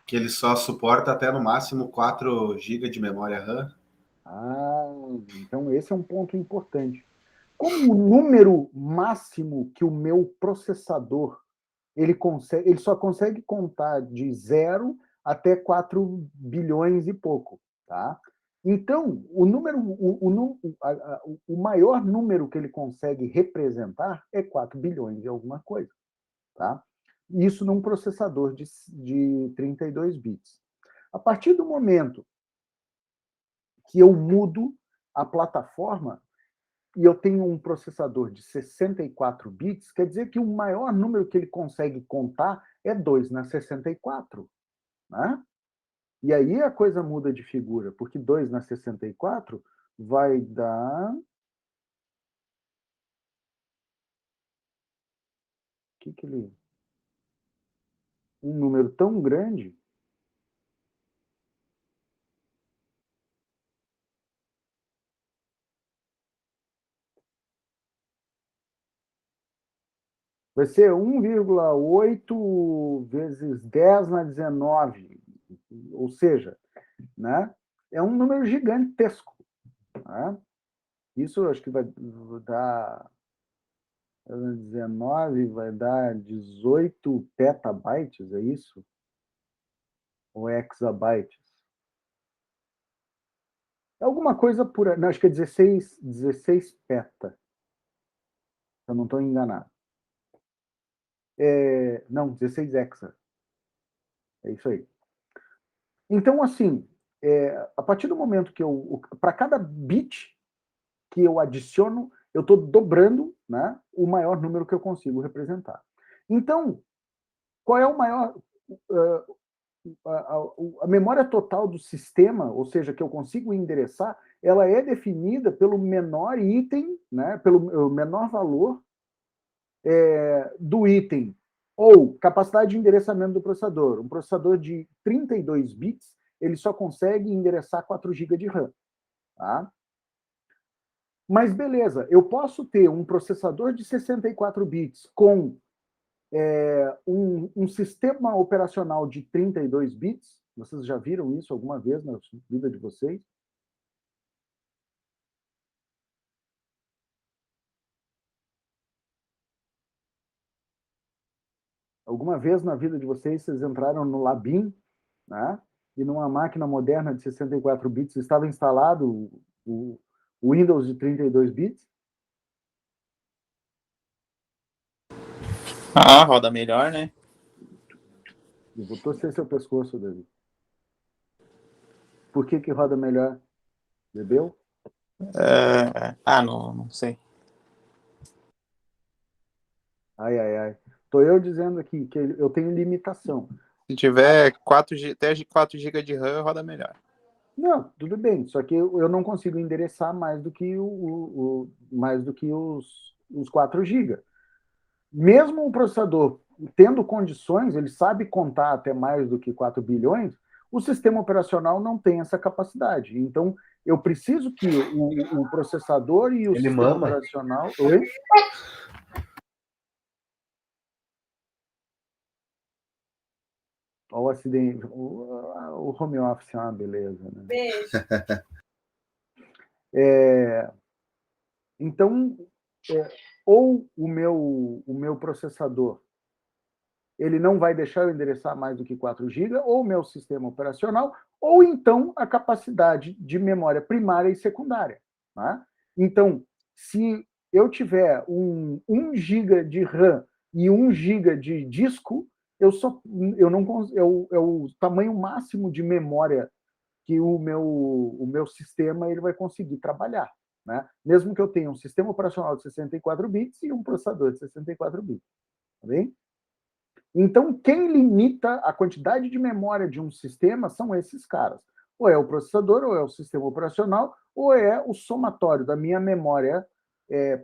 Que ele só suporta até no máximo 4 GB de memória RAM. Então esse é um ponto importante. Como o número máximo que o meu processador ele só consegue contar de 0 até 4 bilhões e pouco, tá? Então, o maior número que ele consegue representar é 4 bilhões de alguma coisa, tá? Isso num processador de 32 bits. A partir do momento que eu mudo a plataforma e eu tenho um processador de 64 bits, quer dizer que o maior número que ele consegue contar é 2 na 64. Né? E aí a coisa muda de figura, porque 2 na 64 vai dar... O que ele... Um número tão grande... Vai ser 1,8 vezes 10 na 19. Ou seja, né? é um número gigantesco. Né? Isso acho que vai dar 19, vai dar 18 petabytes, é isso? Ou exabytes? É alguma coisa por... Não, acho que é 16 peta. Se eu não estou enganado. Não, 16 hexa. É isso aí. Então, assim, a partir do momento que para cada bit que eu adiciono, eu estou dobrando, né, o maior número que eu consigo representar. Então, qual é o maior... a memória total do sistema, ou seja, que eu consigo endereçar, ela é definida pelo menor item, né, pelo menor valor do item, ou capacidade de endereçamento do processador. Um processador de 32 bits, ele só consegue endereçar 4 GB de RAM. Tá? Mas beleza, eu posso ter um processador de 64 bits com um sistema operacional de 32 bits. Vocês já viram isso alguma vez na vida de vocês? Alguma vez na vida de vocês entraram no Labin, né? E numa máquina moderna de 64 bits estava instalado o Windows de 32 bits? Ah, roda melhor, né? Eu vou torcer seu pescoço, David. Por que roda melhor? Bebeu? Não sei. Ai, ai, ai. Estou eu dizendo aqui que eu tenho limitação. Se tiver até 4 GB de RAM, roda melhor. Não, tudo bem, só que eu não consigo endereçar mais do que, os 4 GB. Mesmo o processador tendo condições, ele sabe contar até mais do que 4 bilhões, o sistema operacional não tem essa capacidade. Então, eu preciso que o processador e o sistema operacional... Oi? Olha o acidente. O home office é uma beleza, né? Beijo. Então, ou o meu processador ele não vai deixar eu endereçar mais do que 4 GB, ou o meu sistema operacional, ou então a capacidade de memória primária e secundária. Tá? Então, se eu tiver 1 GB de RAM e 1 GB de disco, é o tamanho máximo de memória que o meu sistema ele vai conseguir trabalhar. Né? Mesmo que eu tenha um sistema operacional de 64 bits e um processador de 64 bits. Tá bem? Então, quem limita a quantidade de memória de um sistema são esses caras. Ou é o processador, ou é o sistema operacional, ou é o somatório da minha memória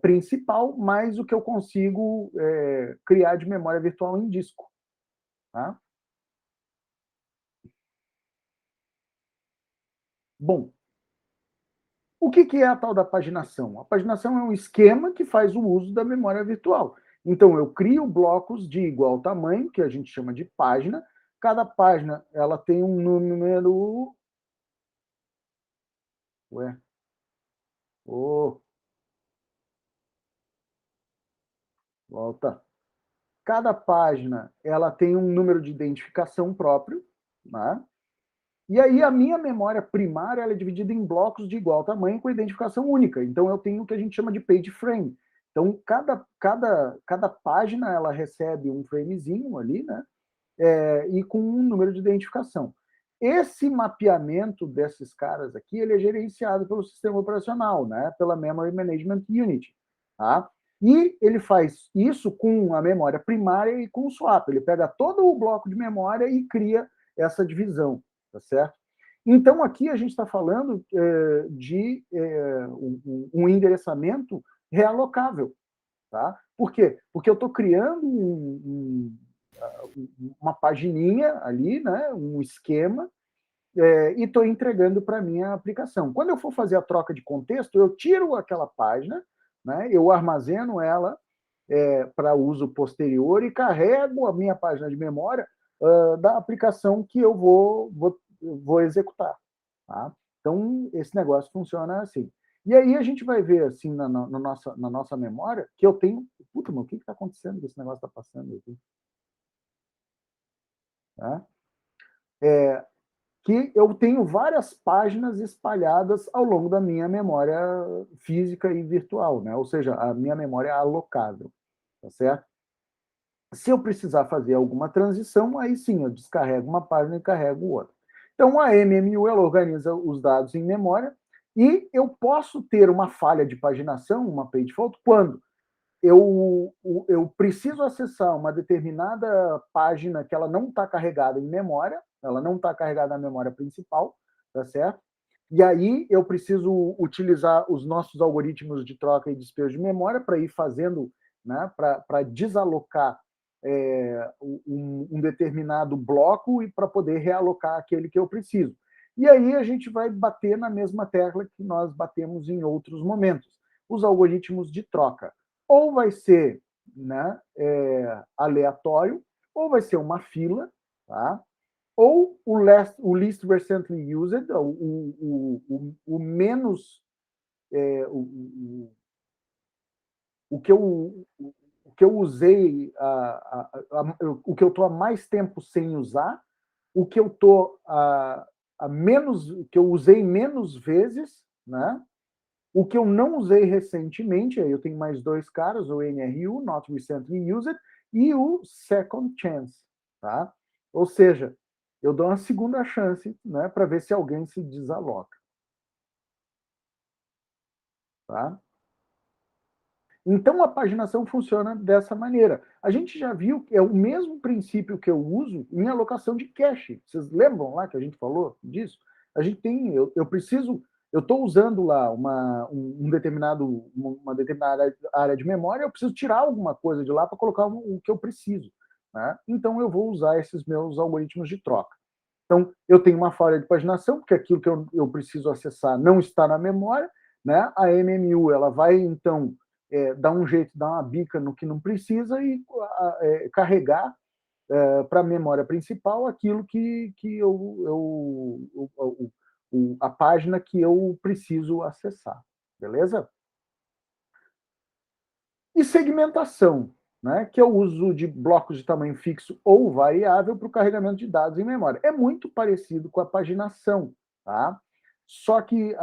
principal, mais o que eu consigo criar de memória virtual em disco. Tá? Bom, o que é a tal da paginação? A paginação é um esquema que faz o uso da memória virtual. Então, eu crio blocos de igual tamanho, que a gente chama de página. Cada página ela tem um número... Ué? Volta. Cada página ela tem um número de identificação próprio, né? E aí a minha memória primária ela é dividida em blocos de igual tamanho com identificação única. Então eu tenho o que a gente chama de page frame. Então cada página ela recebe um framezinho ali, né? E com um número de identificação. Esse mapeamento desses caras aqui ele é gerenciado pelo sistema operacional, né? Pela Memory Management Unit. Tá? E ele faz isso com a memória primária e com o swap. Ele pega todo o bloco de memória e cria essa divisão. Tá certo? Então, aqui a gente está falando de um endereçamento realocável. Tá? Por quê? Porque eu estou criando uma pagininha ali, né? Um esquema, e estou entregando para a minha aplicação. Quando eu for fazer a troca de contexto, eu tiro aquela página, né? Eu armazeno ela para uso posterior e carrego a minha página de memória da aplicação que eu vou executar. Tá? Então, esse negócio funciona assim. E aí a gente vai ver, assim, na nossa memória, que eu tenho... Puta, mas o que está acontecendo que esse negócio está passando aqui? Tá? Que eu tenho várias páginas espalhadas ao longo da minha memória física e virtual, né? Ou seja, a minha memória é alocável, tá certo? Se eu precisar fazer alguma transição, aí sim, eu descarrego uma página e carrego outra. Então, a MMU ela organiza os dados em memória e eu posso ter uma falha de paginação, uma page fault, quando eu preciso acessar uma determinada página que ela não está carregada em memória, ela não está carregada na memória principal, tá certo? E aí eu preciso utilizar os nossos algoritmos de troca e despejo de memória para ir fazendo, né, para desalocar um determinado bloco e para poder realocar aquele que eu preciso. E aí a gente vai bater na mesma tecla que nós batemos em outros momentos, os algoritmos de troca. Ou vai ser, né, aleatório, ou vai ser uma fila, tá? Ou o least recently used, o menos... o que eu usei, o que eu estou há mais tempo sem usar, o que eu estou que eu usei menos vezes, né? O que eu não usei recentemente, aí eu tenho mais dois caras, o NRU, Not Recently Used, e o Second Chance, tá? Ou seja, eu dou uma segunda chance, né, para ver se alguém se desaloca, tá? Então, a paginação funciona dessa maneira. A gente já viu que é o mesmo princípio que eu uso em alocação de cache. Vocês lembram lá que a gente falou disso? A gente tem, eu estou usando lá uma determinada área de memória, eu preciso tirar alguma coisa de lá para colocar o que eu preciso, né? Então, eu vou usar esses meus algoritmos de troca. Então, eu tenho uma falha de paginação, porque aquilo que eu preciso acessar não está na memória, né? A MMU ela vai, então, dar um jeito, dar uma bica no que não precisa e carregar para a memória principal aquilo que a página que eu preciso acessar, beleza? E segmentação, né, que é o uso de blocos de tamanho fixo ou variável para o carregamento de dados em memória. É muito parecido com a paginação, tá? Só que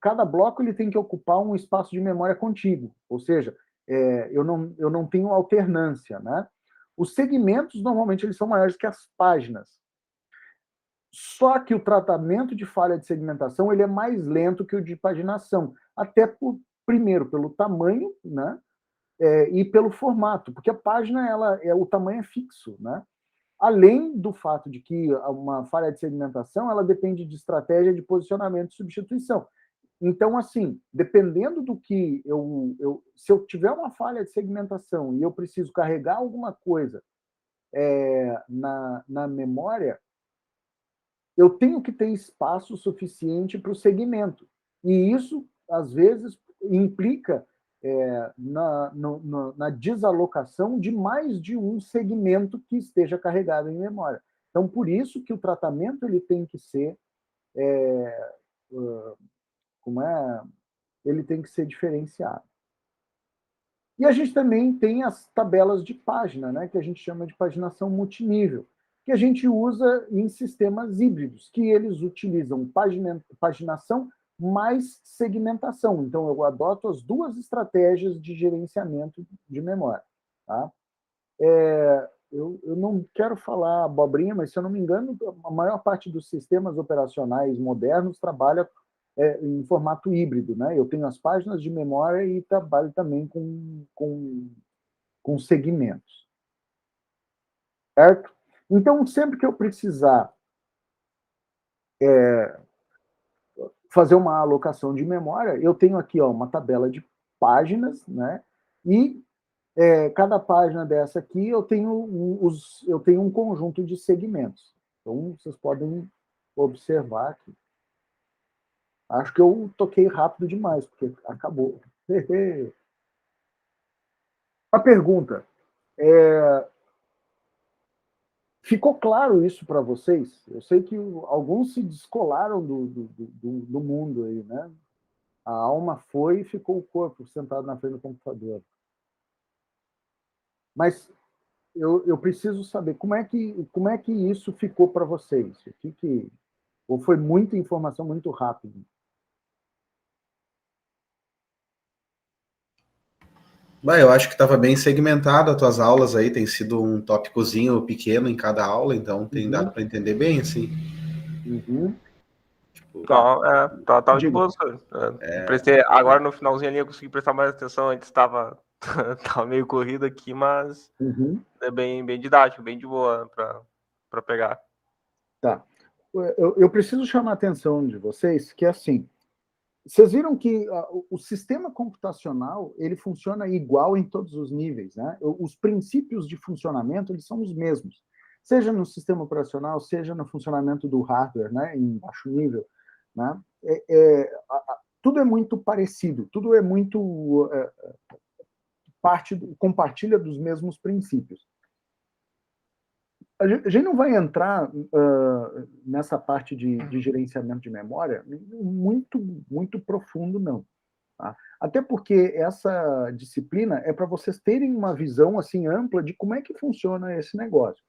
cada bloco ele tem que ocupar um espaço de memória contíguo, ou seja, eu não tenho alternância, né? Os segmentos, normalmente, eles são maiores que as páginas. Só que o tratamento de falha de segmentação ele é mais lento que o de paginação, até primeiro pelo tamanho, né? E pelo formato, porque a página o tamanho é fixo, né? Além do fato de que uma falha de segmentação ela depende de estratégia de posicionamento e substituição. Então, assim, dependendo do que se eu tiver uma falha de segmentação e eu preciso carregar alguma coisa na memória, eu tenho que ter espaço suficiente para o segmento. E isso, às vezes, implica na desalocação de mais de um segmento que esteja carregado em memória. Então, por isso que o tratamento ele tem que ser ele tem que ser diferenciado. E a gente também tem as tabelas de página, né, que a gente chama de paginação multinível, que a gente usa em sistemas híbridos, que eles utilizam paginação mais segmentação. Então, eu adoto as duas estratégias de gerenciamento de memória. Tá? Eu não quero falar abobrinha, mas, se eu não me engano, a maior parte dos sistemas operacionais modernos trabalha em formato híbrido, né? Eu tenho as páginas de memória e trabalho também com segmentos. Certo? Então, sempre que eu precisar fazer uma alocação de memória, eu tenho aqui uma tabela de páginas, né? E cada página dessa aqui eu tenho um conjunto de segmentos. Então, vocês podem observar aqui. Acho que eu toquei rápido demais, porque acabou. A pergunta: Ficou claro isso para vocês? Eu sei que alguns se descolaram do mundo aí, né? A alma foi e ficou o corpo sentado na frente do computador. Mas eu preciso saber como é que isso ficou para vocês? Ou foi muita informação muito rápido? Eu acho que estava bem segmentado as tuas aulas aí, tem sido um tópicozinho pequeno em cada aula, então tem dado para entender bem, assim. Uhum. Tá. Não, tava de Diga. boa, senhor. Prestei, agora no finalzinho ali eu consegui prestar mais atenção, antes estava tava meio corrido aqui, mas Uhum. é bem didático, bem de boa para pegar. Tá. Eu preciso chamar a atenção de vocês que, assim, vocês viram que o sistema computacional ele funciona igual em todos os níveis, né? Os princípios de funcionamento eles são os mesmos, seja no sistema operacional, seja no funcionamento do hardware, né? Em baixo nível, né? Tudo é muito parecido, tudo é muito compartilha dos mesmos princípios. A gente não vai entrar nessa parte de gerenciamento de memória muito profundo, não. Tá? Até porque essa disciplina é para vocês terem uma visão assim ampla de como é que funciona esse negócio.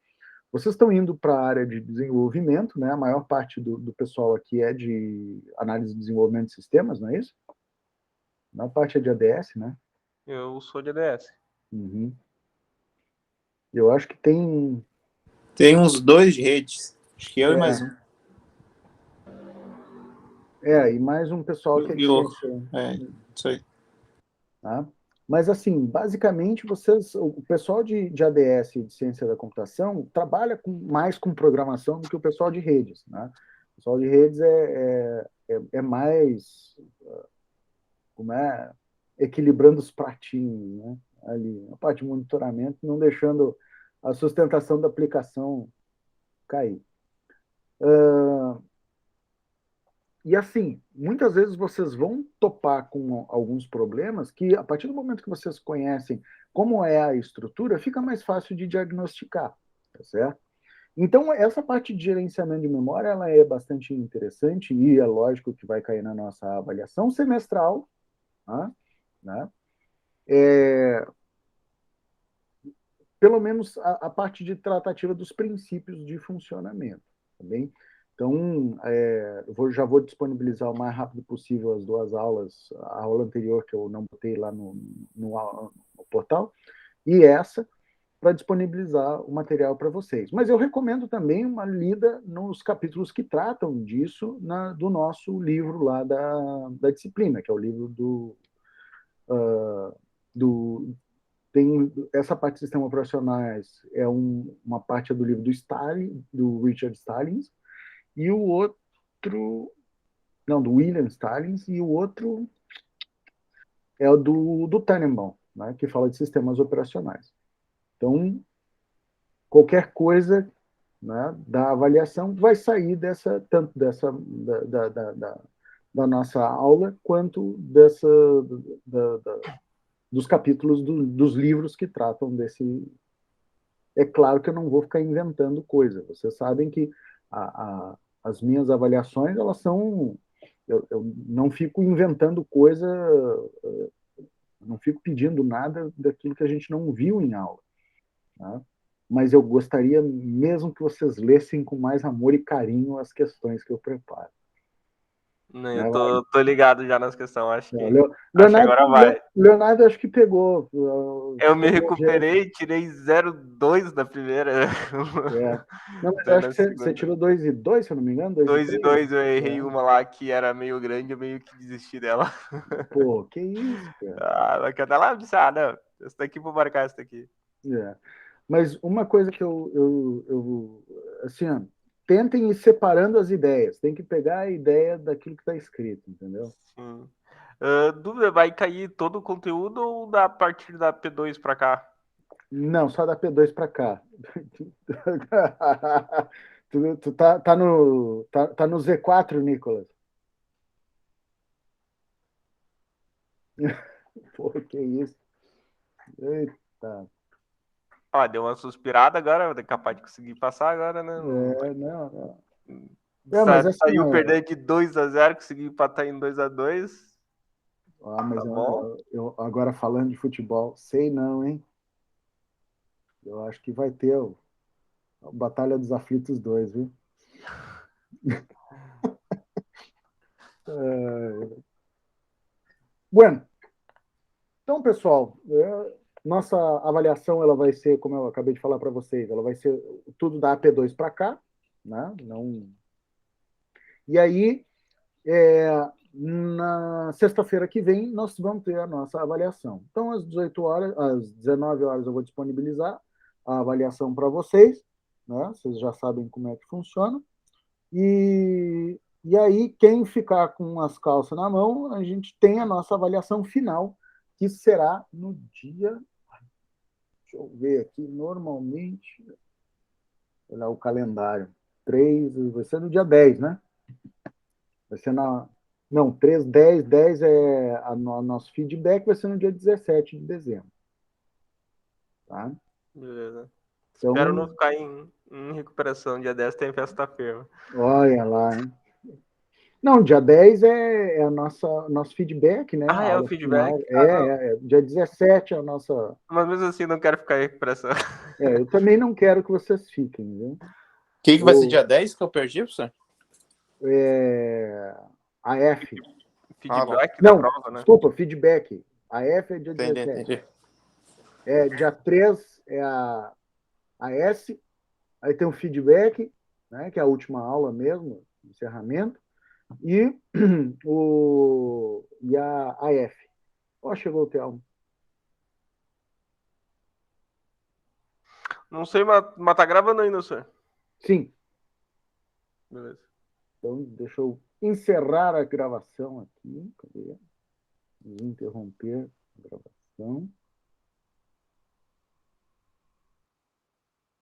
Vocês estão indo para a área de desenvolvimento, né? A maior parte do pessoal aqui é de análise e desenvolvimento de sistemas, não é isso? A maior parte é de ADS, né? Eu sou de ADS. Uhum. Eu acho que tem... Tem uns 2 de redes. Acho que eu e mais um. E mais um pessoal que é de ciência. Isso aí. Tá? Mas, assim, basicamente, o pessoal de ADS, de ciência da computação, trabalha mais com programação do que o pessoal de redes. Né? O pessoal de redes é mais, como equilibrando os pratinhos, né? Ali, a parte de monitoramento, não deixando a sustentação da aplicação cair. E assim, muitas vezes vocês vão topar com alguns problemas que, a partir do momento que vocês conhecem como é a estrutura, fica mais fácil de diagnosticar, tá certo? Então, essa parte de gerenciamento de memória, ela é bastante interessante e é lógico que vai cair na nossa avaliação semestral, tá? Né? Pelo menos a parte de tratativa dos princípios de funcionamento, tá bem? Então, já vou disponibilizar o mais rápido possível as 2 aulas, a aula anterior que eu não botei lá no portal, e essa, para disponibilizar o material para vocês. Mas eu recomendo também uma lida nos capítulos que tratam disso do nosso livro lá da disciplina, que é o livro do tem essa parte de sistemas operacionais uma parte do livro do Stalin, do Richard Stallings, e o outro, não, do William Stallings, e o outro é o do Tannenbaum, né, que fala de sistemas operacionais. Então, qualquer coisa, né, da avaliação vai sair tanto da nossa aula quanto dos capítulos dos livros que tratam desse. É claro que eu não vou ficar inventando coisa. Vocês sabem que as minhas avaliações, elas são... Eu não fico inventando coisa, não fico pedindo nada daquilo que a gente não viu em aula. Tá? Mas eu gostaria mesmo que vocês lessem com mais amor e carinho as questões que eu preparo. Eu tô ligado já nas questões, acho que Leonardo, agora vai. Leonardo acho que pegou. Eu me recuperei, tirei 0,2 da primeira. Não, mas eu acho que você tirou 2,2, se eu não me engano. 2,2, eu errei uma lá que era meio grande, eu meio que desisti dela. Pô, que isso, cara. Vai cantar lá, não, essa daqui vou marcar essa daqui. Mas uma coisa que assim, tentem ir separando as ideias. Tem que pegar a ideia daquilo que está escrito, entendeu? Sim. Dúvida, vai cair todo o conteúdo ou da partir da P2 para cá? Não, só da P2 para cá. Tu tá no Z4, Nicolas? Pô, que isso. Eita. Ó, deu uma suspirada agora, é capaz de conseguir passar agora, né? Não. Mas assim, Saiu perdendo de 2-0, conseguiu empatar em 2-2. Mas Tá bom. eu agora falando de futebol, sei não, hein? Eu acho que vai ter a Batalha dos Aflitos 2, viu? Bueno, então, pessoal, nossa avaliação ela vai ser, como eu acabei de falar para vocês, ela vai ser tudo da AP2 para cá, né? Não... E aí, na sexta-feira que vem, nós vamos ter a nossa avaliação. Então, às 18 horas, às 19 horas, eu vou disponibilizar a avaliação para vocês, né? Vocês já sabem como é que funciona. E aí, quem ficar com as calças na mão, a gente tem a nossa avaliação final, que será no dia. Deixa eu ver aqui, normalmente. Olha o calendário. 3, vai ser no dia 10, né? Vai ser na. Não, 3, 10, 10 é nosso feedback, vai ser no dia 17 de dezembro. Tá? Beleza. Então, Espero não ficar em recuperação. Dia 10 tem festa firme. olha lá, hein? Não, dia 10 é nosso feedback, né? Ah, A é o aula feedback? final. Dia 17 é a nossa. Mas mesmo assim, não quero ficar em recuperação. Eu também não quero que vocês fiquem, viu? O que vai ser dia 10 que eu perdi, professor? A F. Feedback da Não, prova, né? desculpa, feedback. A F é dia Entendi, 17. entendi. Dia 3 é a S, aí tem o feedback, né, que é a última aula mesmo, encerramento, e, a F. Ó, chegou o Telmo. Não sei, mas tá gravando ainda, senhor. Sim. Beleza. Então, deixa eu encerrar a gravação aqui. Cadê? Interromper a gravação.